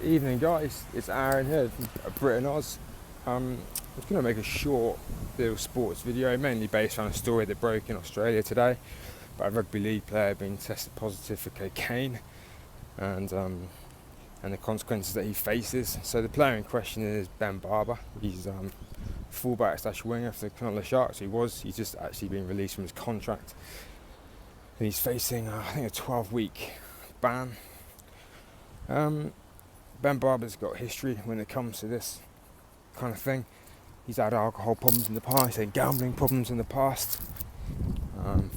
Evening guys, it's Aaron here from Britain Oz. I'm going to make a short little sports video, mainly based on a story that broke in Australia today about a rugby league player being tested positive for cocaine and the consequences that he faces. So the player in question is Ben Barba. He's fullback / winger for the Cronulla Sharks. He's just actually been released from his contract and he's facing I think a 12-week ban. Ben Barba's got history when it comes to this kind of thing. He's had alcohol problems in the past, he's had gambling problems in the past,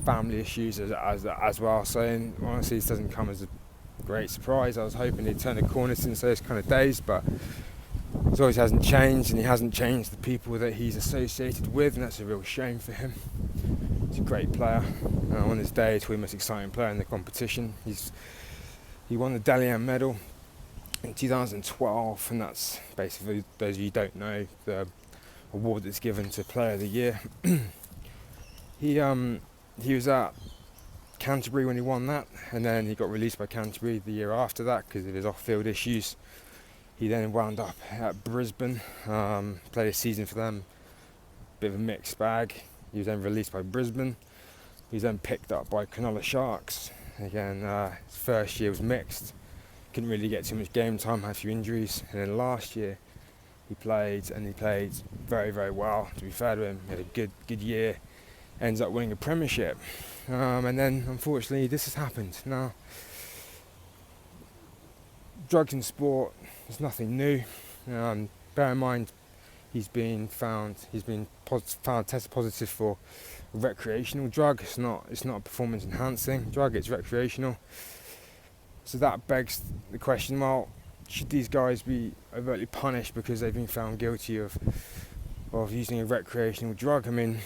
family issues as well. So honestly, this doesn't come as a great surprise. I was hoping he'd turn the corner since those kind of days, but it always hasn't changed, and he hasn't changed the people that he's associated with, and that's a real shame for him. He's a great player. On his day, he's the most exciting player in the competition. He won the Dalian medal in 2012, and that's basically, those of you who don't know, the award that's given to Player of the Year. He was at Canterbury when he won that, and then he got released by Canterbury the year after that because of his off-field issues. He then wound up at Brisbane, played a season for them, bit of a mixed bag. He was then released by Brisbane. He was then picked up by Cronulla Sharks. Again, his first year was mixed. Couldn't really get too much game time, had a few injuries. And then last year, he played very, very well. To be fair to him, he had a good year. Ends up winning a premiership. And then, unfortunately, this has happened. Now, drugs in sport is nothing new. Bear in mind, he's been found tested positive for a recreational drug. It's not a performance enhancing drug, it's recreational. So that begs the question, well, should these guys be overtly punished because they've been found guilty of using a recreational drug? I mean,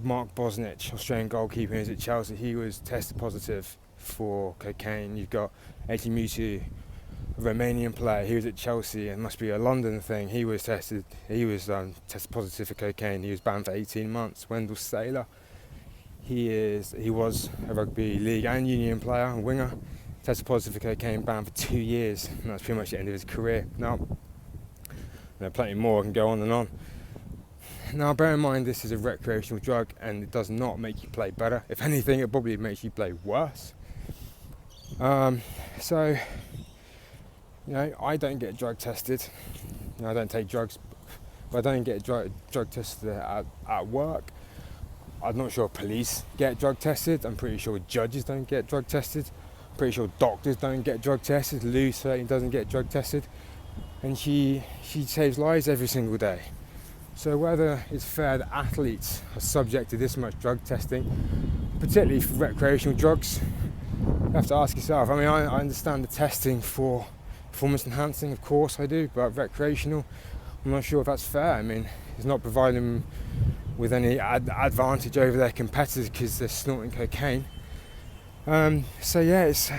Mark Bosnich, Australian goalkeeper, who's at Chelsea, he was tested positive for cocaine. You've got Eti Mutu, a Romanian player, he was at Chelsea, it must be a London thing. He was tested positive for cocaine. He was banned for 18 months. Wendell Saylor, he was a rugby league and union player, a winger, tested positive for cocaine, banned for 2 years, and that's pretty much the end of his career. Now, there are plenty more, I can go on and on. Now, bear in mind, this is a recreational drug, and it does not make you play better. If anything, it probably makes you play worse. So, I don't get drug tested. I don't take drugs, but I don't get drug tested at work. I'm not sure police get drug tested. I'm pretty sure judges don't get drug tested. I'm pretty sure doctors don't get drug tested. Lou certainly doesn't get drug tested. And she saves lives every single day. So whether it's fair that athletes are subject to this much drug testing, particularly for recreational drugs, you have to ask yourself. I mean, I understand the testing for performance enhancing, of course I do, but recreational, I'm not sure if that's fair. I mean, it's not providing them with any advantage over their competitors because they're snorting cocaine. So yeah, it's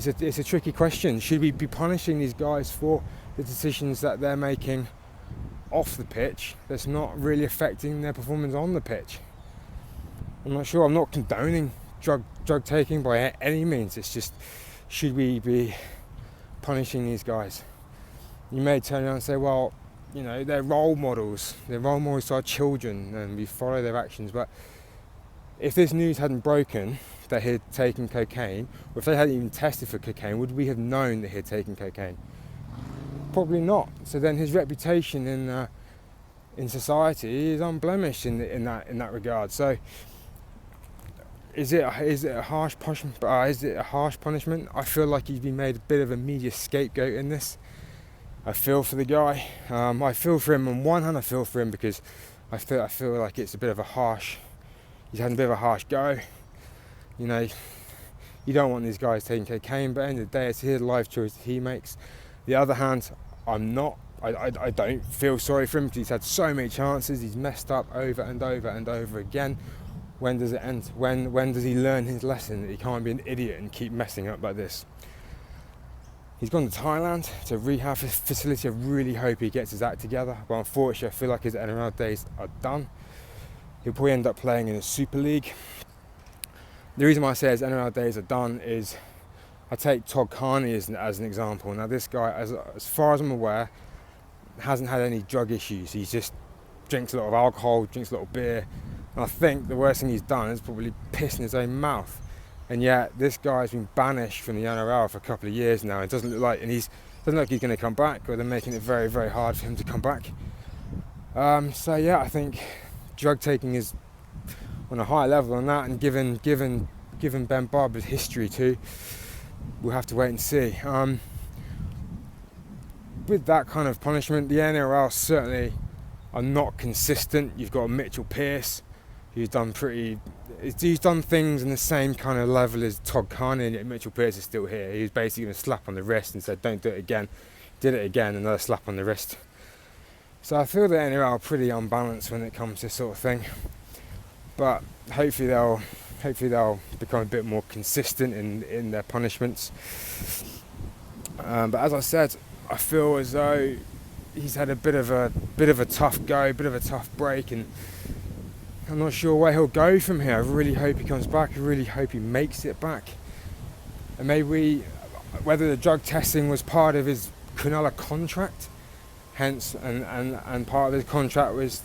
a tricky question. Should we be punishing these guys for the decisions that they're making off the pitch that's not really affecting their performance on the pitch? I'm not sure. I'm not condoning drug taking by any means. It's just, should we be punishing these guys? You may turn around and say, well, they're role models. They're role models to our children, and we follow their actions. But if this news hadn't broken that he'd taken cocaine, or if they hadn't even tested for cocaine, would we have known that he'd taken cocaine? Probably not. So then his reputation in society is unblemished in that regard. So is it a harsh punishment? I feel like he's been made a bit of a media scapegoat in this. I feel for the guy. I feel for him. On one hand, I feel for him because I feel like it's a bit of a harsh. He's had a bit of a harsh go. You don't want these guys taking cocaine, but at the end of the day, it's his life choice that he makes. The other hand, I don't feel sorry for him because he's had so many chances. He's messed up over and over and over again. When does it end? When does he learn his lesson that he can't be an idiot and keep messing up like this? He's gone to Thailand to a rehab facility. I really hope he gets his act together, but unfortunately I feel like his NRL days are done. He'll probably end up playing in a Super League. The reason why I say his NRL days are done is I take Todd Carney as an example. Now this guy, as far as I'm aware, hasn't had any drug issues. He just drinks a lot of alcohol, drinks a lot of beer, and I think the worst thing he's done is probably piss in his own mouth. And yet this guy's been banished from the NRL for a couple of years now. It doesn't look like, doesn't look like he's going to come back, or they're making it very, very hard for him to come back. So yeah, I think drug taking is on a higher level on that, and given Ben Barba's history too, we'll have to wait and see. With that kind of punishment, the NRL certainly are not consistent. You've got Mitchell Pearce, who's done things in the same kind of level as Todd Carney, and yet Mitchell Pearce is still here. He was basically given a slap on the wrist and said, "Don't do it again." Did it again, another slap on the wrist. So I feel the NRL are pretty unbalanced when it comes to this sort of thing. But hopefully they'll become a bit more consistent in their punishments. But as I said, I feel as though he's had a bit of a tough go, a bit of a tough break, and I'm not sure where he'll go from here. I really hope he comes back. I really hope he makes it back. And maybe whether the drug testing was part of his Cronulla contract, hence, and part of his contract was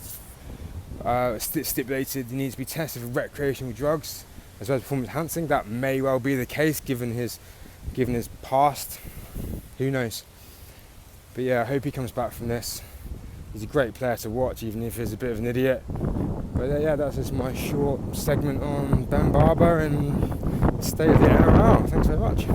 stipulated he needs to be tested for recreational drugs as well as performance enhancing. That may well be the case given his past. Who knows? But yeah, I hope he comes back from this. He's a great player to watch, even if he's a bit of an idiot. But yeah, that's just my short segment on Ben Barba and the state of the NRL. Thanks very much.